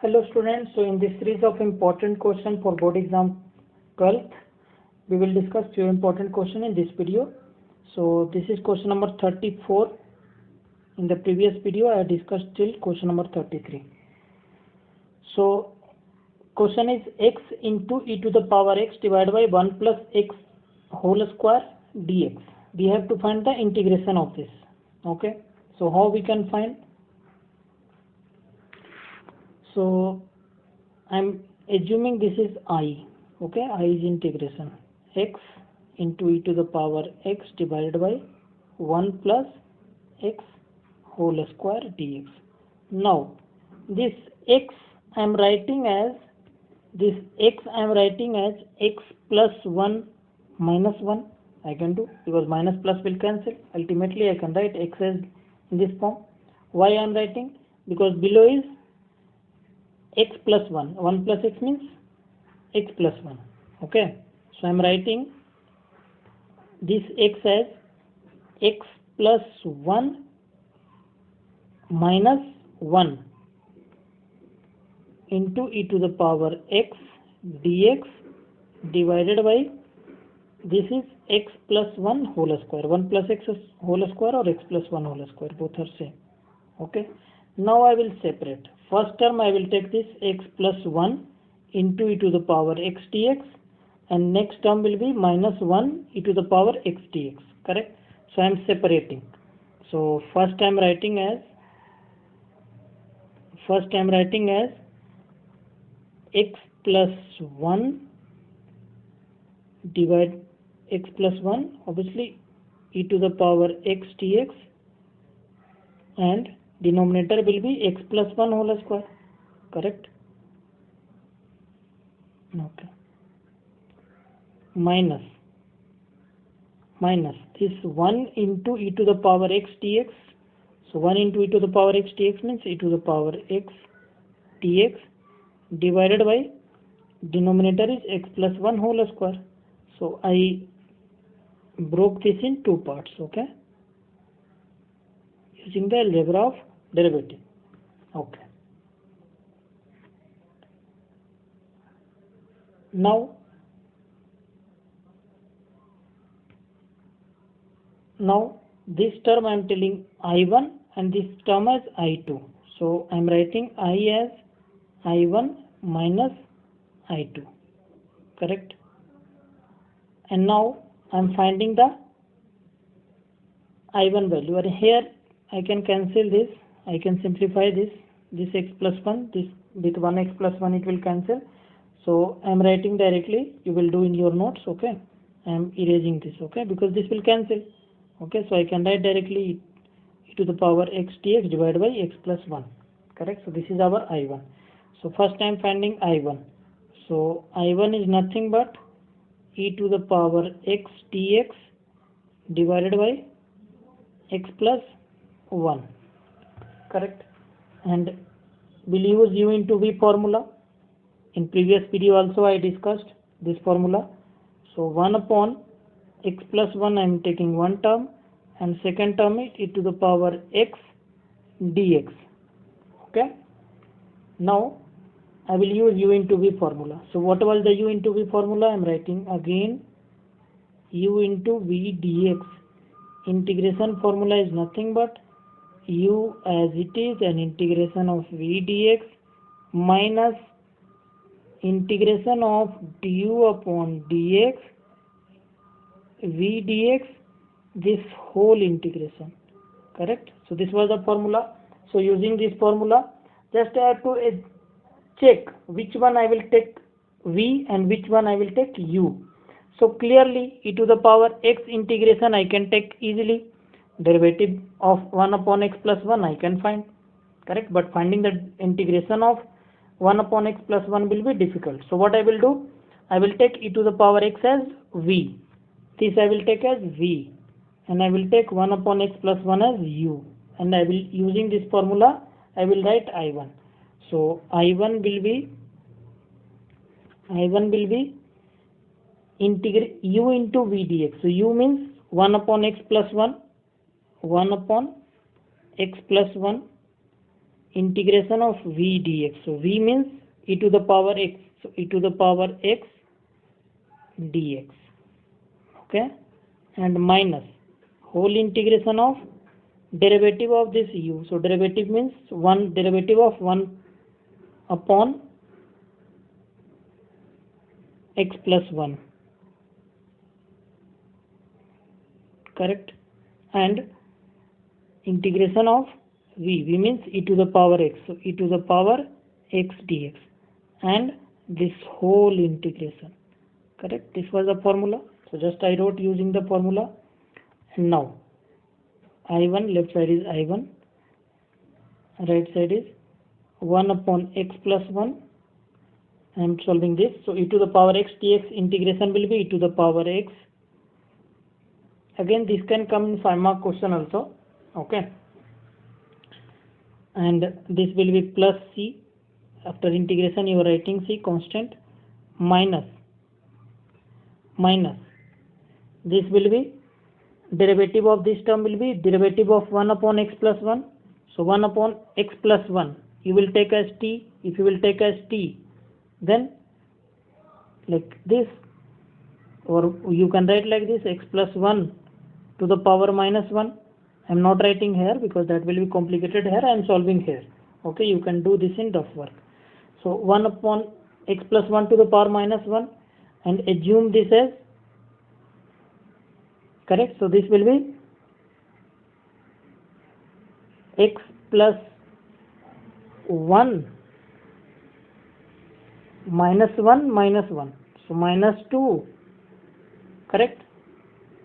Hello students, so in this series of important question for board exam 12th, we will discuss few important question in this video. So this is question number 34. In the previous video I discussed till question number 33. So question is x into e to the power x divided by 1 plus x whole square dx. We have to find the integration of this. Okay, so how we can find? So I'm assuming this is I. Okay, I is integration x into e to the power x divided by 1 plus x whole square dx. Now this x I am writing as x plus 1 minus 1. I can do, because minus plus will cancel. Ultimately I can write x as in this form. Why I am writing? Because below is x plus 1. 1 plus x means x plus 1. Okay, so I am writing this x as x plus 1 minus 1 into e to the power x dx divided by, this is x plus 1 whole square. 1 plus x whole square or x plus 1 whole square, both are same. Okay, now I will separate. First term I will take this x plus 1 into e to the power x dx, and next term will be minus 1 e to the power x dx. Correct? So I am separating. So first I am writing as x plus 1 divide x plus 1, obviously e to the power x dx, and denominator will be x plus 1 whole square. Correct? Okay. Minus this 1 into e to the power x dx. So 1 into e to the power x dx means e to the power x dx divided by, denominator is x plus 1 whole square. So I broke this in two parts. Okay, using the algebra of derivative. Okay, now this term I am telling I1 and this term as I2. So I am writing I as I1 minus I2. Correct? And now I am finding the I1 value. And here I can cancel this. I can simplify this x plus 1. This with 1x plus 1 it will cancel. So I am writing directly. You will do in your notes. Okay, I am erasing this. Okay, because this will cancel. Okay, so I can write directly e to the power x dx divided by x plus 1. Correct? So this is our I1. So first I am finding I1. So I1 is nothing but e to the power x dx divided by x plus 1. Correct? And we'll use u into v formula. In previous video also I discussed this formula. So 1 upon x plus 1 I am taking one term, and second term is e to the power x dx. Okay, now I will use u into v formula. So what was the u into v formula? I am writing again u into v dx. Integration formula is nothing but u as it is, and integration of v dx minus integration of du upon dx v dx, this whole integration. Correct? So this was the formula. So using this formula, just I have to check which one I will take v and which one I will take u. So clearly e to the power x integration I can take easily. Derivative of 1 upon x plus 1 I can find. Correct? But finding the integration of 1 upon x plus 1 will be difficult. So what I will do? I will take e to the power x as v. This I will take as v, and I will take 1 upon x plus 1 as u, and I will, using this formula, I will write I1. So I1 will be integrate u into v dx. So u means 1 upon x plus 1, 1 upon x plus 1 integration of v dx. So v means e to the power x. So e to the power x dx. Okay, and minus whole integration of derivative of this u. So derivative means one derivative of 1 upon x plus 1. Correct, and integration of v means e to the power x. So e to the power x dx, and this whole integration. Correct, this was the formula. So just I wrote using the formula. And now I1, left side is I1, right side is 1 upon x plus 1. I am solving this. So e to the power x dx integration will be e to the power x. Again, this can come in 5 mark question also. Okay, and this will be plus c. After integration you are writing c constant, minus this will be derivative of this term will be derivative of 1 upon x plus 1. So 1 upon x plus 1 you will take as t. If you will take as t, then like this, or you can write like this, x plus 1 to the power minus 1. I am not writing here because that will be complicated here. I am solving here. Okay, you can do this in rough work. So 1 upon x plus 1 to the power minus 1, and assume this as correct. So this will be x plus 1 minus 1 minus 1. So minus 2. Correct?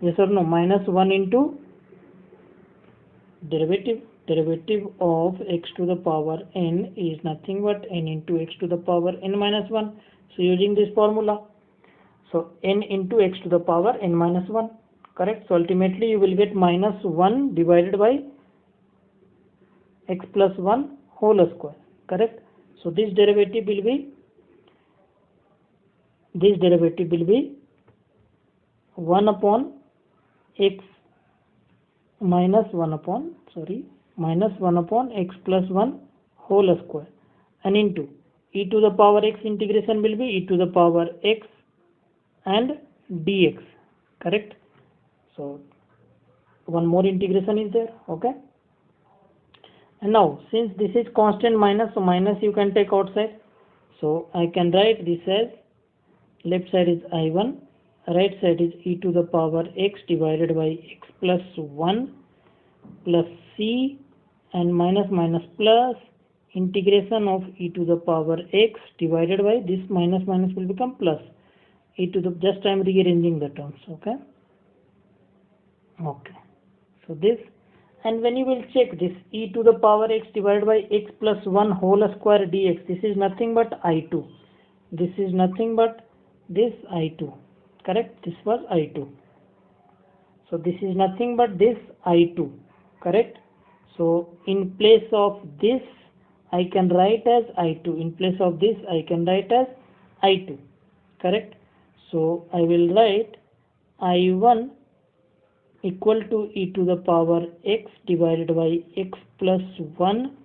Yes or no? Minus 1 into derivative of x to the power n is nothing but n into x to the power n minus 1. So using this formula, so n into x to the power n minus 1. Correct? So ultimately you will get minus 1 divided by x plus 1 whole square. Correct? So this derivative will be 1 upon x minus 1 upon x plus 1 whole square, and into e to the power x integration will be e to the power x and dx. Correct? So one more integration is there. Okay, and now since this is constant minus, so minus you can take outside. So I can write this as left side is I1, right side is e to the power x divided by x plus 1 plus c, and minus plus integration of e to the power x divided by this minus will become plus e to the, just I am rearranging the terms. Okay, so this, and when you will check this e to the power x divided by x plus 1 whole square dx, this is nothing but I2. This is nothing but this I2. Correct? This was I2. So this is nothing but this I2. Correct? So in place of this I can write as I2. In place of this I can write as I2. Correct? So I will write I1 equal to e to the power x divided by x plus 1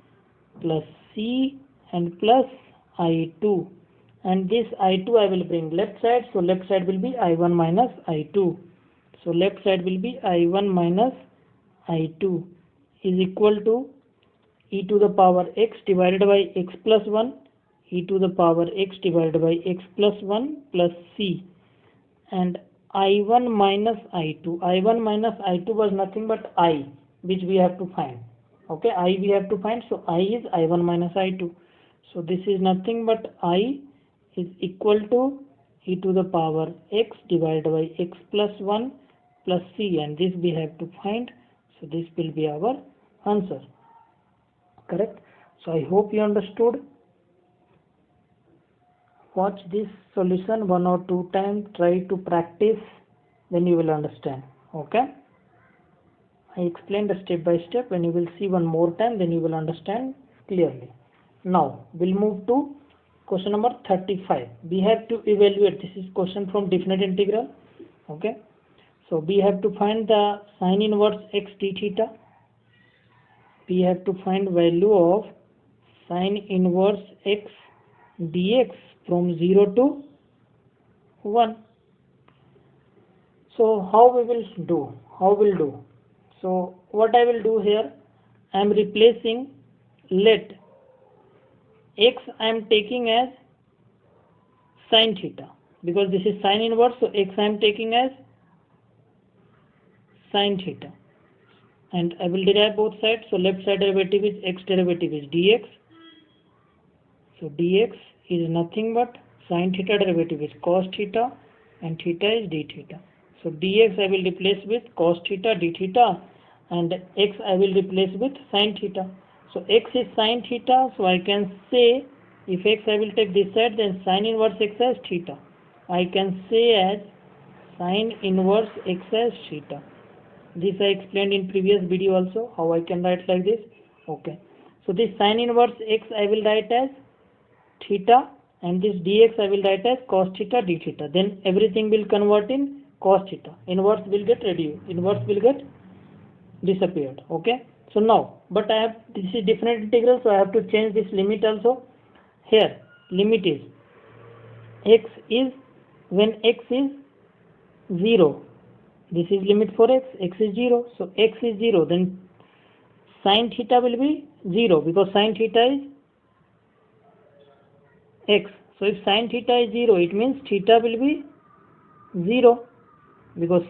plus c and plus I2. And this I2 I will bring left side. So left side will be I1 minus I2. So left side will be I1 minus I2 is equal to e to the power x divided by x plus 1, e to the power x divided by x plus 1 plus c, and I1 minus I2. I1 minus I2 was nothing but I, which we have to find. Okay, I we have to find. So I is I1 minus I2. So this is nothing but I is equal to e to the power x divided by x plus 1 plus c, and this we have to find. So this will be our answer. Correct? So I hope you understood. Watch this solution 1 or 2 times, try to practice, then you will understand. Okay, I explained the step by step. When you will see one more time, then you will understand clearly. Now we'll move to question number 35. We have to evaluate, this is question from definite integral. Okay, so we have to find the sin inverse x d theta. We have to find value of sine inverse x dx from 0 to 1. So how we will do? So what I will do here, I am replacing, let x I am taking as sine theta, because this is sine inverse, so x I am taking as sine theta, and I will derive both sides. So left side derivative is x derivative is dx, so dx is nothing but sine theta derivative is cos theta, and theta is d theta. So dx I will replace with cos theta d theta, and x I will replace with sine theta. So x is sine theta, so I can say, if x I will take this side, then sine inverse x as theta. I can say as sine inverse x as theta. This I explained in previous video also, how I can write like this. Okay. So this sine inverse x I will write as theta, and this dx I will write as cos theta d theta. Then everything will convert in cos theta. Inverse will get reduced. Inverse will get disappeared. Okay. So now, but I have, this is different integral, so I have to change this limit also. Here limit is x is, when x is 0, this is limit for x is 0, so x is 0, then sine theta will be 0, because sine theta is x. So if sine theta is 0, it means theta will be 0, because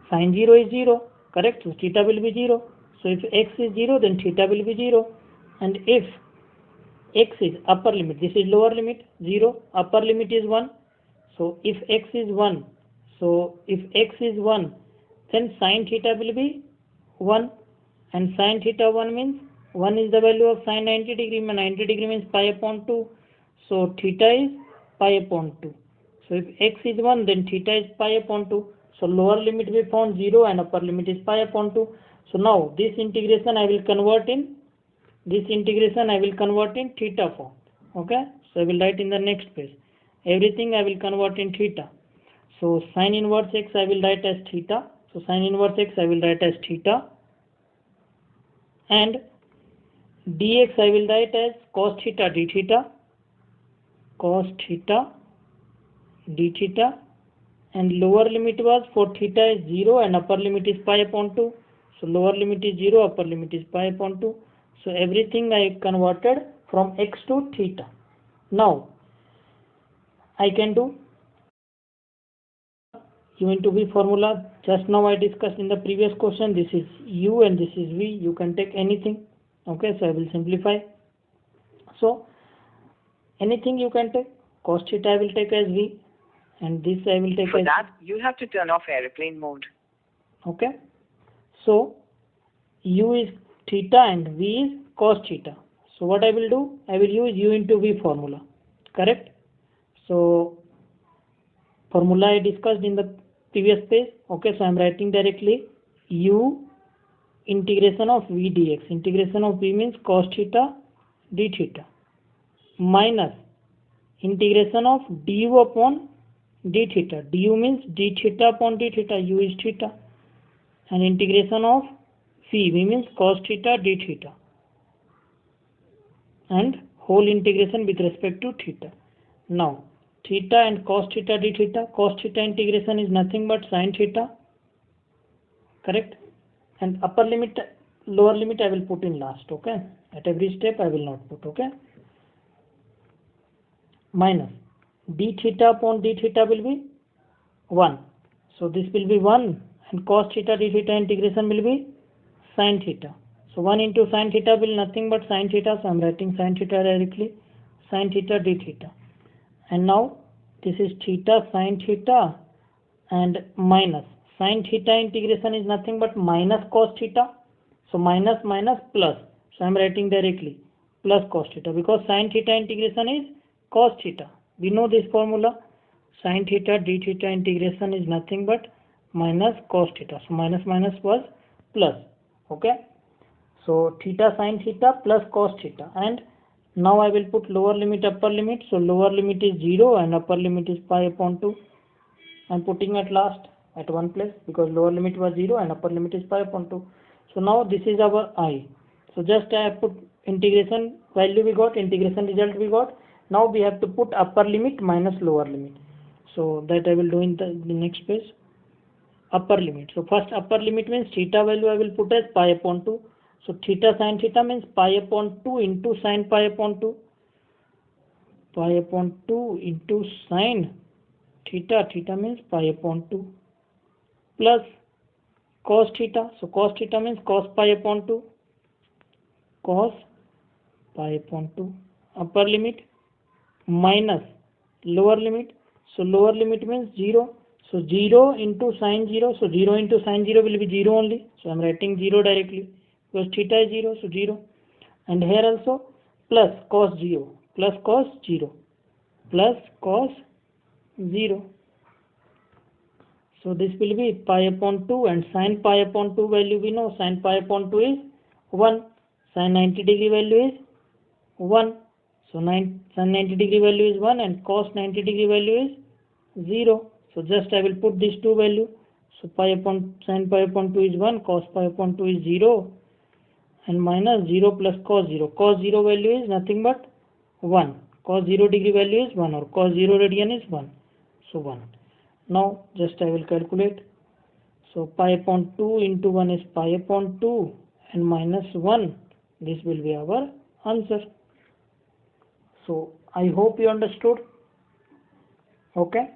sine 0 is 0, correct? So theta will be 0. So if x is 0, then theta will be 0. And if x is upper limit, this is lower limit 0, upper limit is 1. So if x is 1, so if x is 1, then sine theta will be 1, and sine theta 1 means 1 is the value of sine 90 degree, 90 degree means pi upon 2. So theta is pi upon 2. So if x is 1, then theta is pi upon 2. So lower limit we found 0 and upper limit is pi upon 2. So now this integration I will convert in theta form. Okay. So I will write in the next page. Everything I will convert in theta. So sine inverse x I will write as theta. So sine inverse x I will write as theta, and dx I will write as cos theta d theta, and lower limit was, for theta is 0 and upper limit is pi upon 2. So lower limit is 0, upper limit is pi upon 2. So everything I converted from x to theta. Now I can do u into v formula. Just now I discussed in the previous question. This is u and this is v. You can take anything. Okay, so I will simplify. So anything you can take. Cos theta I will take as v, and this I will take For as that, you have to turn off airplane mode. okay. So u is theta and v is cos theta. So what I will do? I will use u into v formula. Correct? So formula I discussed in the previous page. Okay, so I am writing directly u integration of v dx. Integration of v means cos theta d theta, minus integration of du upon d theta. Du means d theta upon d theta. U is theta. And integration of v means cos theta d theta, and whole integration with respect to theta. Now theta and cos theta d theta. Cos theta integration is nothing but sin theta. Correct? And upper limit, lower limit I will put in last. Okay? At every step I will not put. Okay? Minus d theta upon d theta will be 1. So this will be 1, and cos theta d theta integration will be sin theta. So 1 into sin theta will nothing but sin theta. So I am writing sin theta directly. Sin theta d theta. And now this is theta sin theta, and minus sin theta integration is nothing but minus cos theta. So minus minus plus. So I am writing directly plus cos theta, because sin theta integration is cos theta. We know this formula. Sin theta d theta integration is nothing but minus cos theta. So minus minus was plus. Okay. So theta sin theta plus cos theta, and now I will put lower limit, upper limit. So lower limit is 0 and upper limit is pi upon 2. I am putting at last at one place, because lower limit was 0 and upper limit is pi upon 2. So now this is our I. So just I have put integration value we got, integration result we got. Now we have to put upper limit minus lower limit. So that I will do in the next page. Upper limit. So first upper limit means theta value I will put as pi upon 2. So theta sin theta means pi upon 2 into sin pi upon 2. Pi upon 2 into sin theta. Theta means pi upon 2 plus cos theta. So cos theta means cos pi upon 2. Cos pi upon 2. Upper limit minus lower limit. So lower limit means 0. So 0 into sin 0. So 0 into sin 0 will be 0 only. So I am writing 0 directly because theta is 0. So 0. And here also plus cos 0. Plus cos 0. Plus cos 0. So this will be pi upon 2 and sin pi upon 2 value we know. Sin pi upon 2 is 1. Sin 90 degree value is 1. So sin 90 degree value is 1 and cos 90 degree value is 0. So just I will put these two value. So sin pi upon 2 is 1, cos pi upon 2 is 0 and minus 0 plus cos 0. Cos 0 value is nothing but 1. Cos 0 degree value is 1 or cos 0 radian is 1. So 1. Now just I will calculate. So pi upon 2 into 1 is pi upon 2 and minus 1. This will be our answer. So I hope you understood. Okay.